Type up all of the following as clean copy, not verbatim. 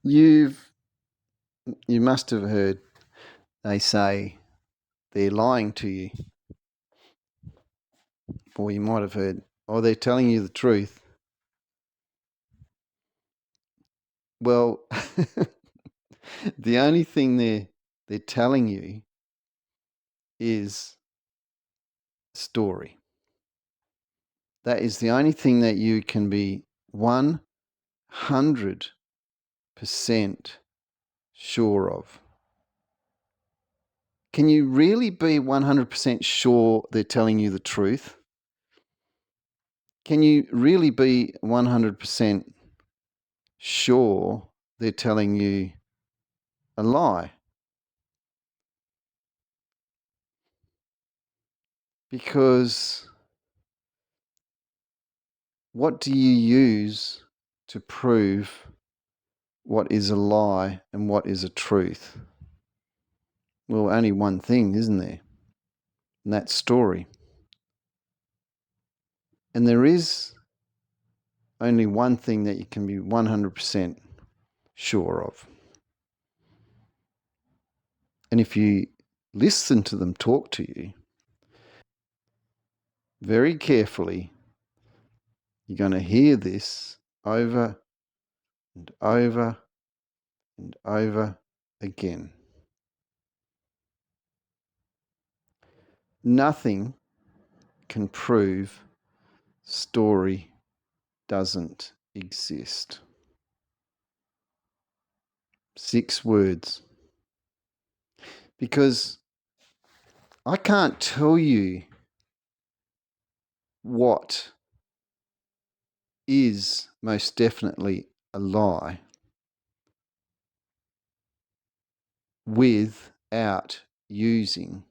You must have heard they say they're lying to you. Or you might have heard, oh, they're telling you the truth. Well, the only thing they're telling you is story. That is the only thing that you can be 100% sure of. Can you really be 100% sure they're telling you the truth? Can you really be 100% sure they're telling you a lie? Because what do you use to prove what is a lie and what is a truth? Well, only one thing, isn't there? And that's story. And there is only one thing that you can be 100% sure of. And if you listen to them talk to you very carefully, you're going to hear this over and over and over again. Nothing can prove story doesn't exist. 6 words. Because I can't tell you what is most definitely a lie without using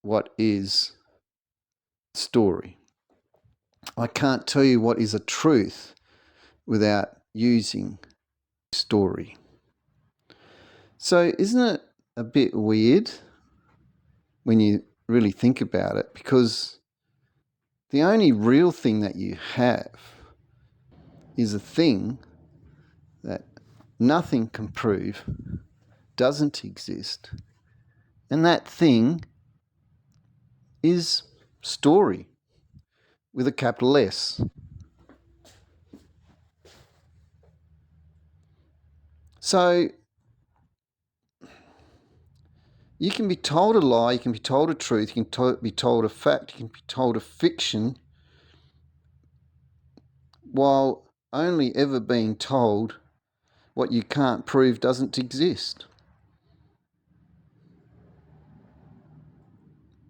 what is story. I can't tell you what is a truth without using story. So isn't it a bit weird when you really think about it? Because the only real thing that you have is a thing that nothing can prove doesn't exist. And that thing is story with a capital S. So you can be told a lie, you can be told a truth, you can be told a fact, you can be told a fiction, while only ever being told what you can't prove doesn't exist.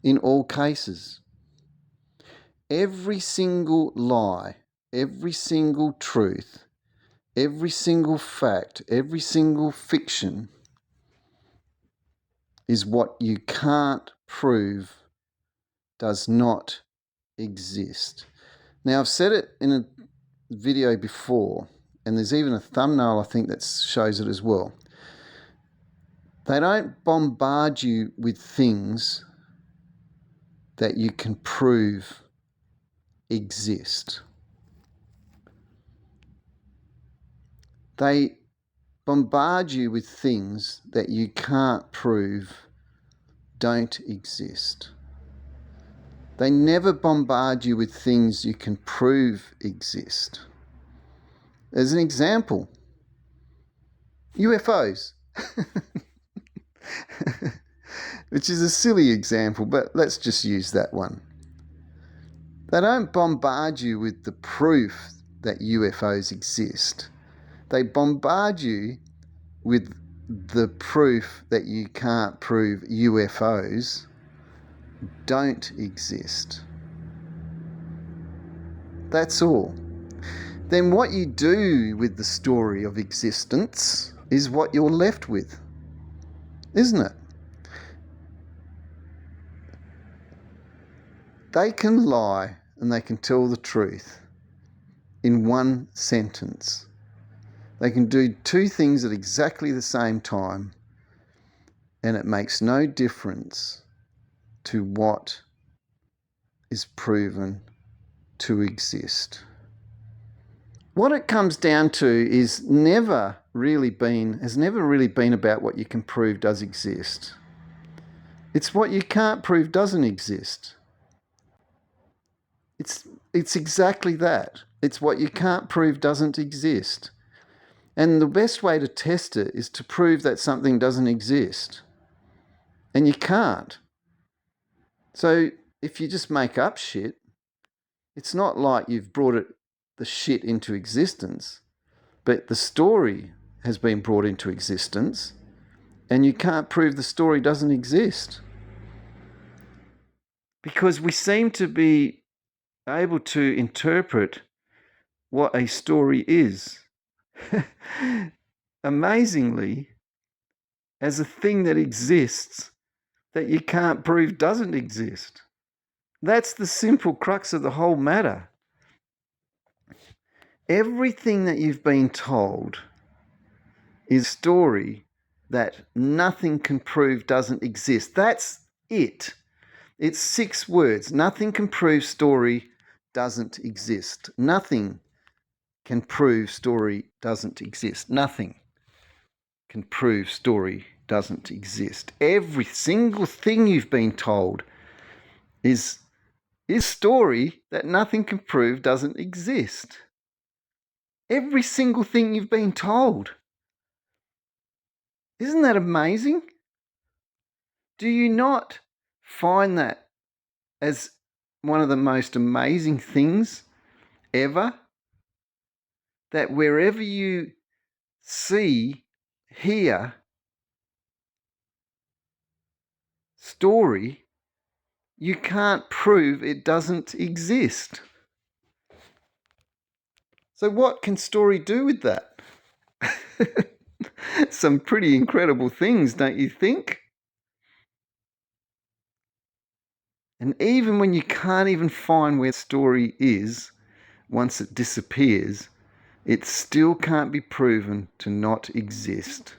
In all cases, every single lie, every single truth, every single fact, every single fiction is what you can't prove does not exist. Now, I've said it in a video before, and there's even a thumbnail, I think, that shows it as well. They don't bombard you with things that you can prove exist. They bombard you with things that you can't prove don't exist. They never bombard you with things you can prove exist. As an example, UFOs. Which is a silly example, but let's just use that one. They don't bombard you with the proof that UFOs exist. They bombard you with the proof that you can't prove UFOs don't exist. That's all. Then what you do with the story of existence is what you're left with, isn't it? They can lie and they can tell the truth in one sentence. They can do 2 things at exactly the same time, and it makes no difference to what is proven to exist. What it comes down to is has never really been about what you can prove does exist. It's what you can't prove doesn't exist. It's exactly that. It's what you can't prove doesn't exist. And the best way to test it is to prove that something doesn't exist. And you can't. So if you just make up shit, it's not like you've brought the shit into existence, but the story has been brought into existence, and you can't prove the story doesn't exist. Because we seem to be able to interpret what a story is, amazingly, as a thing that exists that you can't prove doesn't exist. That's the simple crux of the whole matter. Everything that you've been told is a story that nothing can prove doesn't exist. That's it. It's 6 words. Nothing can prove story doesn't exist. Nothing can prove story doesn't exist. Nothing can prove story doesn't exist. Every single thing you've been told is story that nothing can prove doesn't exist. Every single thing you've been told. Isn't that amazing? Do you not find that as one of the most amazing things ever? That wherever you see, hear story, you can't prove it doesn't exist. So what can story do with that? Some pretty incredible things, don't you think? And even when you can't even find where the story is, once it disappears, it still can't be proven to not exist.